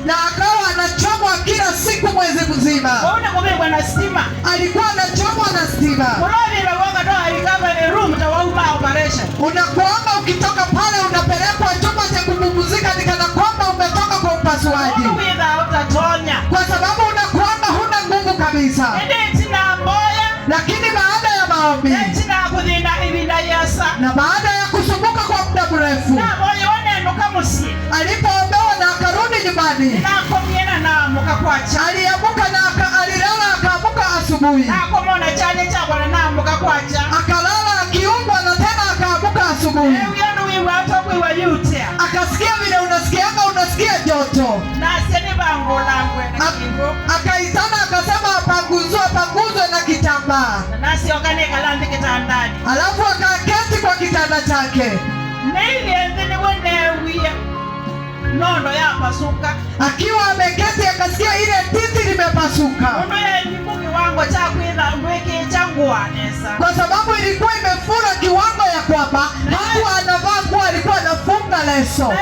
na akawa anachomwa kila siku mwezi mzima. Alikuwa anachomwa na stima. Unakuomba ukitoka pale unapelekwa chumba cha kupumzika ni kana kwamba umetoka kwa upasuaji, kwa sababu unakuomba huna nguvu kabisa. Lakini baada ya maombi na baada ya kusumbuka kwa muda mrefu, alipoombewa na akarudi nyumbani, aliamuka na alilala akaamuka asubuhi, akalala akiumbwa na tena akaamuka asubuhi, akasikia vile unasikia joto, akaitana akasema apanguzwe na kitambaa, alafu akaketi kwa kitanda chake. Nono ya pasuka. Akiwa ameketi akasikia ile titi limepasuka, kwa sababu ilikuwa imefura kiwango ya kwamba hakuwa anavaa nguo, alikuwa anafunga leso.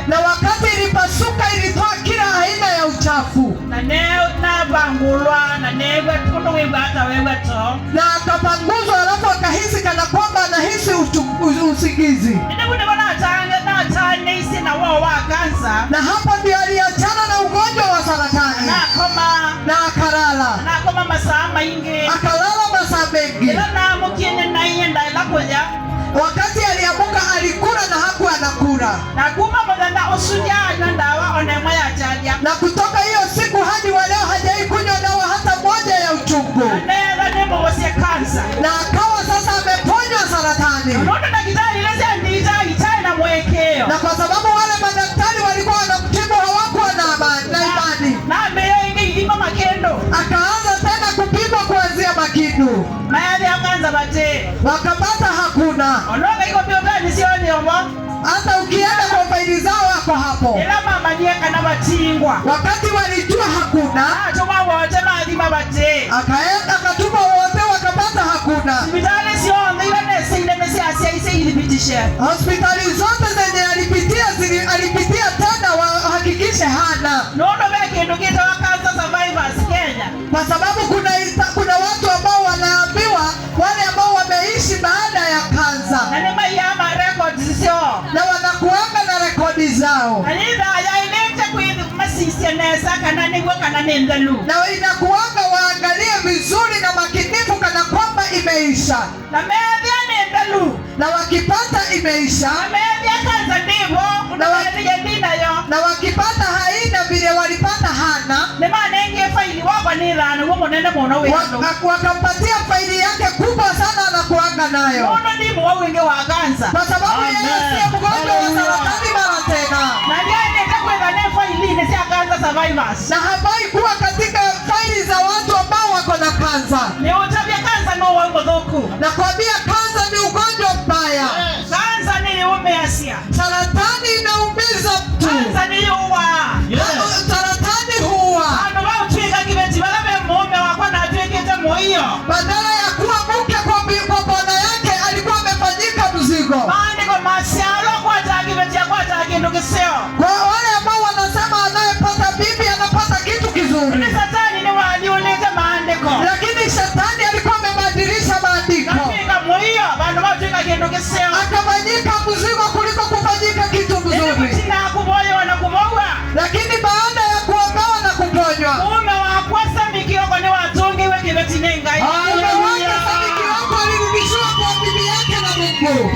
Na wakati ilipasuka ilitoa kila aina ya uchafu, na akapanguzwa, alafu akahisi kana kwamba anahisi usingizi. Na hapa ndio aliachana na ugonjwa wa saratani, na akalala masaa mengi. Wakati aliamuka alikula na hakuwa anakula, na kutoka hiyo siku hadi wa leo hajai kunywa dawa hata moja ya uchungu, na akawa sasa ameponywa saratani. Na kwa sababu wale madaktari walikuwa wanamtibu hawakuwa na imani, akaanza tena kupimwa kuanzia makindu, wakapata hakuna. Hata ukienda kwa faili zao wako hapo. Wakati walijua hakuna, akaenda akatuma wote, wakapata hakuna. Hospitali zote zenye alipitia tena wahakikishe hana. Kwa sababu kuna watu ambao wanaambiwa, wale ambao wameishi baada ya kansa, na wanakuanga na rekodi zao, na inakuanga waangalie vizuri na makinifu kana kwamba imeisha. Na wakipata imeisha, na wakipata haina vile walipata hana, wakampatia faili yake kubwa sana na kuanga nayo, kwa sababu yeye si mgonjwa wa saratani mara tena, na hafai kuwa katika faili za watu ambao wako na kansa. Na kuambia kansa ni ugonjwa mbaya. Saratani inaumiza mtu. Saratani huua. Badala ya kuwa mke kwa bwana yake alikuwa amefanyika mzigo. Kwa wale ambao wanasema anayepata bibi anapata kitu kizuri, lakini shetani alikuwa amebadilisha maandiko, akafanyika mzigo kuliko kufanyika kitu mzuri. Lakini baada ya kuombewa na kuponywa, alirudishiwa kwa bibi yake na Mungu.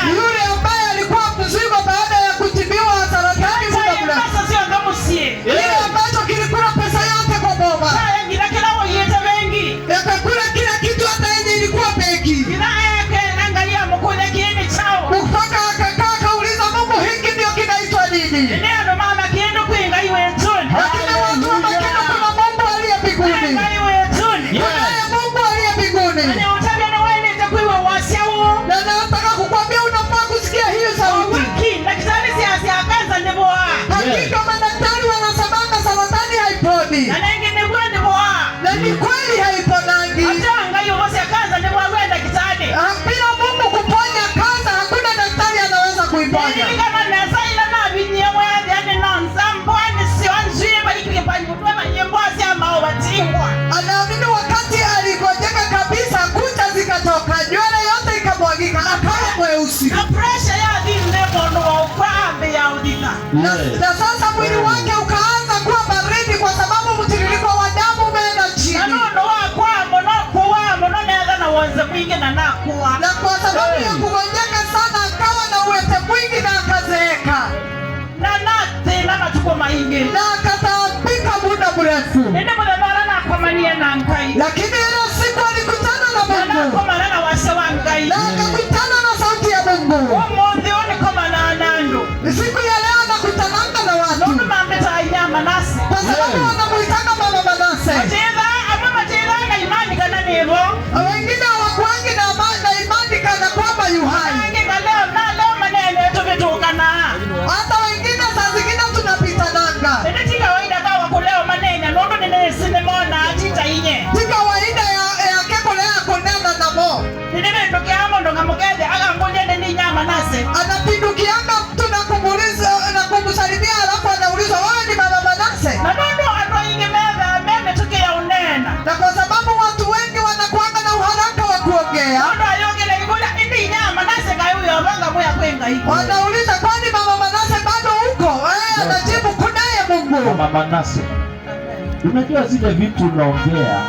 Yule mweusi. Na pressure ya dini mono wa ukwambe ya udina. Na sasa mwili wake ukaanza kuwa baridi kwa sababu mtiririko wa damu umeenda chini. Na nono wa kwa mono kuwa mono neza na uweze mwingi na nakuwa. Na kwa sababu ya kugonjeka sana akawa na uwete mwingi na akazeeka. Na nati na natuko maingi. Na akataabika muda mrefu. Nende mwadamara na kwa mania na nkai. Lakini ile siku alikutana na Mungu. Na kwa marana wasewa nkai. Na akakutana na sauti ya Mungu. Umondi oni koma na anando. Siku ya leo anakutananga na watu. Nono mambeta inya Manase. Kwa sababu wanamuitanga Mama Manase. Majeza, ama majeza na imani kana nivo. Wengine hawakuangi na imani kana kwamba yu hai. Wengi kaleo na leo manene tumetukana. Hata wengine saa zingine tunapitananga. Nene tika kawaida kawa kuleo manene nondo nene sinemona atita inye. Si kawaida ya kekolea konena na mo. Nene metokea mondo ngamukeze aga mbonde ni nyama Manase. Anapindukianga mtu na kumuuliza na kumsalimia alafu anauliza wewe ni Mama Manase? Na nondo atoinge meza meme tukea unena. Na kwa sababu watu wengi wanakuanga na uharaka wa kuongea. Nondo ayongele ikula indi nyama Manase kayuyo wanga moya kwenga hiko. Wanauliza kwani Mama Manase bado huko? Anajibu kunaye Mungu. Mama Manase, unajua zile vitu unaongea,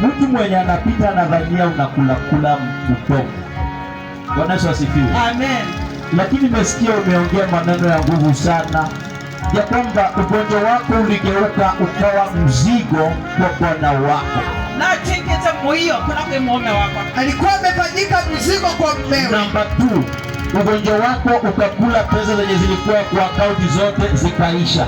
mtu mwenye anapita anadhania unakula mtoto. Bwana Yesu asifiwe. Amen. Lakini nimesikia umeongea maneno ya nguvu sana, ya kwamba ugonjwa wako uligeuka ukawa mzigo kwa bwana wako. Na chingete muhiyo kuna kwe mume wako. Alikuwa amefanyika mzigo kwa mmewe. Namba 2, ugonjwa wako ukakula pesa zenye zilikuwa kwa akaunti zote zikaisha.